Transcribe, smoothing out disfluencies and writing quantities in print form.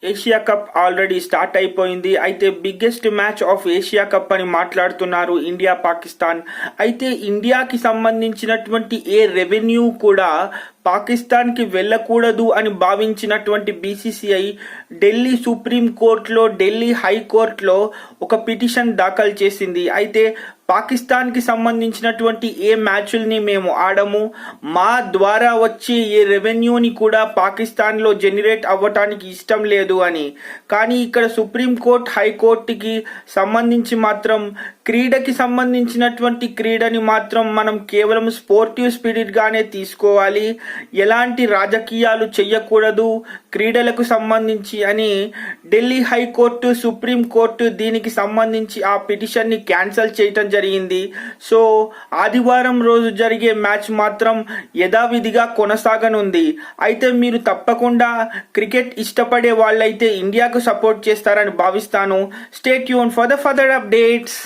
Asia cup already start అయిపోయింది. అయితే biggest match of Asia cup అని మాట్లాడుతున్నారు ఇండియా పాకిస్తాన్. అయితే ఇండియాకి సంబంధించినటువంటి ఏ రెవెన్యూ కూడా పాకిస్తాన్కి వెళ్ళకూడదు అని భావించినటువంటి బీసీసీఐ ఢిల్లీ సుప్రీం కోర్టులో, ఢిల్లీ హైకోర్టులో ఒక పిటిషన్ దాఖలు చేసింది. అయితే పాకిస్తాన్కి సంబంధించినటువంటి ఏ మ్యాచ్ల్ని మేము ఆడము, మా ద్వారా వచ్చే ఏ రెవెన్యూని కూడా పాకిస్తాన్లో జనరేట్ అవ్వటానికి ఇష్టం లేదు అని. కానీ ఇక్కడ సుప్రీంకోర్టు హైకోర్టుకి సంబంధించి మాత్రం క్రీడకి సంబంధించినటువంటి క్రీడని మాత్రం మనం కేవలం స్పోర్టివ్ స్పిరిట్గానే తీసుకోవాలి, ఎలాంటి రాజకీయాలు చెయ్యకూడదు క్రీడలకు సంబంధించి అని ఢిల్లీ హైకోర్టు, సుప్రీంకోర్టు దీనికి సంబంధించి ఆ పిటిషన్ని క్యాన్సిల్ చేయటం జరిగింది. సో ఆదివారం రోజు జరిగే మ్యాచ్ మాత్రం యథావిధిగా కొనసాగనుంది. అయితే మీరు తప్పకుండా క్రికెట్ ఇష్టపడే వాళ్ళైతే ఇండియాకు సపోర్ట్ చేస్తారని భావిస్తాను. Stay tune for the further updates.